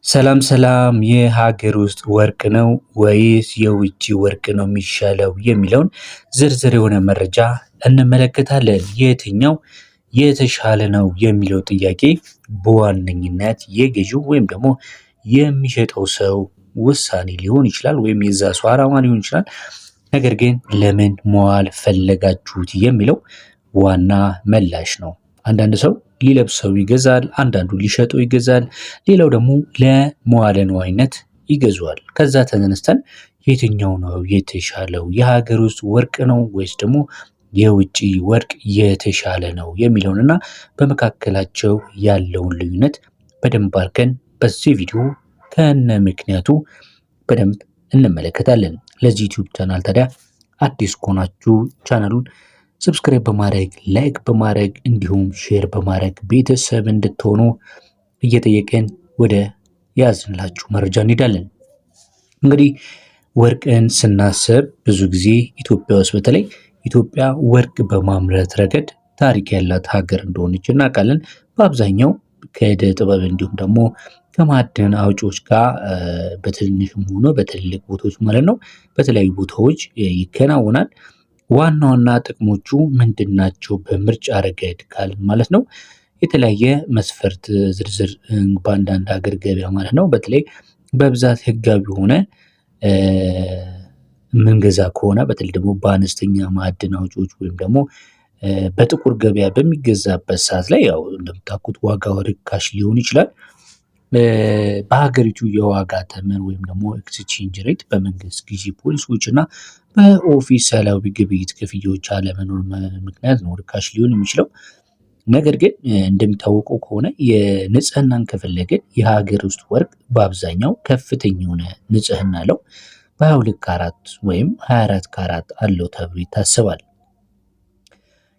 ሰላም ሰላም የሀገር ውስጥ ወርቅ ነው ወይስ የውጭ ወርቅ ነው የሚሻለው የሚለውን ዝርዝር የሆነ መረጃ እንመለከታለን። የትኛው የተሻለ ነው የሚለው ጥያቄ በዋነኝነት የገዢው ወይም ደግሞ የሚሸጠው ሰው ውሳኔ ሊሆን ይችላል፣ ወይም የዛ ሰው ዓላማ ሊሆን ይችላል። ነገር ግን ለምን መዋል ፈለጋችሁት የሚለው ዋና መላሽ ነው። አንዳንድ ሰው ሊለብሰው ይገዛል፣ አንዳንዱ ሊሸጠው ይገዛል፣ ሌላው ደግሞ ለመዋለ ንዋይነት ይገዛዋል። ከዛ ተነስተን የትኛው ነው የተሻለው የሀገር ውስጥ ወርቅ ነው ወይስ ደግሞ የውጭ ወርቅ የተሻለ ነው የሚለውንና በመካከላቸው ያለውን ልዩነት በደንብ አድርገን በዚህ ቪዲዮ ከነ ምክንያቱ በደንብ እንመለከታለን። ለዚህ ዩቲዩብ ቻናል ታዲያ አዲስ ከሆናችሁ ቻናሉን ሰብስክራይብ በማድረግ ላይክ በማድረግ እንዲሁም ሼር በማድረግ ቤተሰብ እንድትሆኑ እየጠየቀን ወደ ያዝንላችሁ መረጃ እንሄዳለን። እንግዲህ ወርቅን ስናስብ ብዙ ጊዜ ኢትዮጵያ ውስጥ በተለይ ኢትዮጵያ ወርቅ በማምረት ረገድ ታሪክ ያላት ሀገር እንደሆነች እናውቃለን። በአብዛኛው ከዕደ ጥበብ እንዲሁም ደግሞ ከማዕድን አውጪዎች ጋር በትንሽም ሆኖ በትልልቅ ቦታዎች ማለት ነው በተለያዩ ቦታዎች ይከናወናል። ዋና ዋና ጥቅሞቹ ምንድናቸው በምርጫ ረገድ ካልን ማለት ነው የተለያየ መስፈርት ዝርዝር በአንዳንድ ሀገር ገበያ ማለት ነው በተለይ በብዛት ህጋዊ ሆነ ምንገዛ ከሆነ በተለይ ደግሞ በአነስተኛ ማዕድን አውጪዎች ወይም ደግሞ በጥቁር ገበያ በሚገዛበት ሰዓት ላይ ያው እንደምታውቁት ዋጋው ርካሽ ሊሆን ይችላል። በሀገሪቱ የዋጋ ተመን ወይም ደግሞ ኤክስቼንጅ ሬት በመንግስት ግዢ ፖሊሲዎች እና በኦፊሴላዊ ግብይት ክፍያዎች አለመኖር ምክንያት ነው ርካሽ ሊሆን የሚችለው። ነገር ግን እንደሚታወቀው ከሆነ የንጽህናን ከፈለግን የሀገር ውስጥ ወርቅ በአብዛኛው ከፍተኛ የሆነ ንጽህና አለው። በ22 ካራት ወይም 24 ካራት አለው ተብሎ ይታሰባል።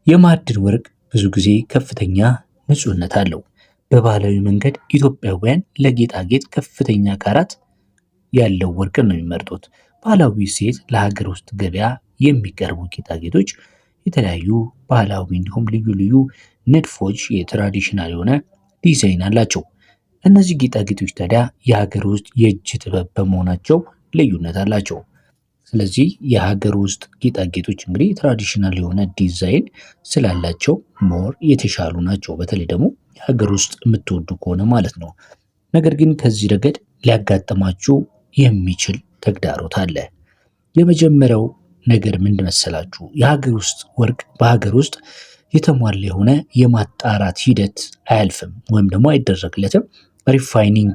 የማዕድን ወርቅ ብዙ ጊዜ ከፍተኛ ንጹህነት አለው። በባህላዊ መንገድ ኢትዮጵያውያን ለጌጣጌጥ ከፍተኛ ካራት ያለው ወርቅ ነው የሚመርጡት። ባህላዊ እሴት ለሀገር ውስጥ ገበያ የሚቀርቡ ጌጣጌጦች የተለያዩ ባህላዊ እንዲሁም ልዩ ልዩ ንድፎች የትራዲሽናል የሆነ ዲዛይን አላቸው። እነዚህ ጌጣጌጦች ታዲያ የሀገር ውስጥ የእጅ ጥበብ በመሆናቸው ልዩነት አላቸው። ስለዚህ የሀገር ውስጥ ጌጣጌጦች እንግዲህ ትራዲሽናል የሆነ ዲዛይን ስላላቸው ሞር የተሻሉ ናቸው። በተለይ ደግሞ የሀገር ውስጥ የምትወዱ ከሆነ ማለት ነው። ነገር ግን ከዚህ ረገድ ሊያጋጥማችሁ የሚችል ተግዳሮት አለ። የመጀመሪያው ነገር ምንድን መሰላችሁ? የሀገር ውስጥ ወርቅ በሀገር ውስጥ የተሟላ የሆነ የማጣራት ሂደት አያልፍም ወይም ደግሞ አይደረግለትም። ሪፋይኒንግ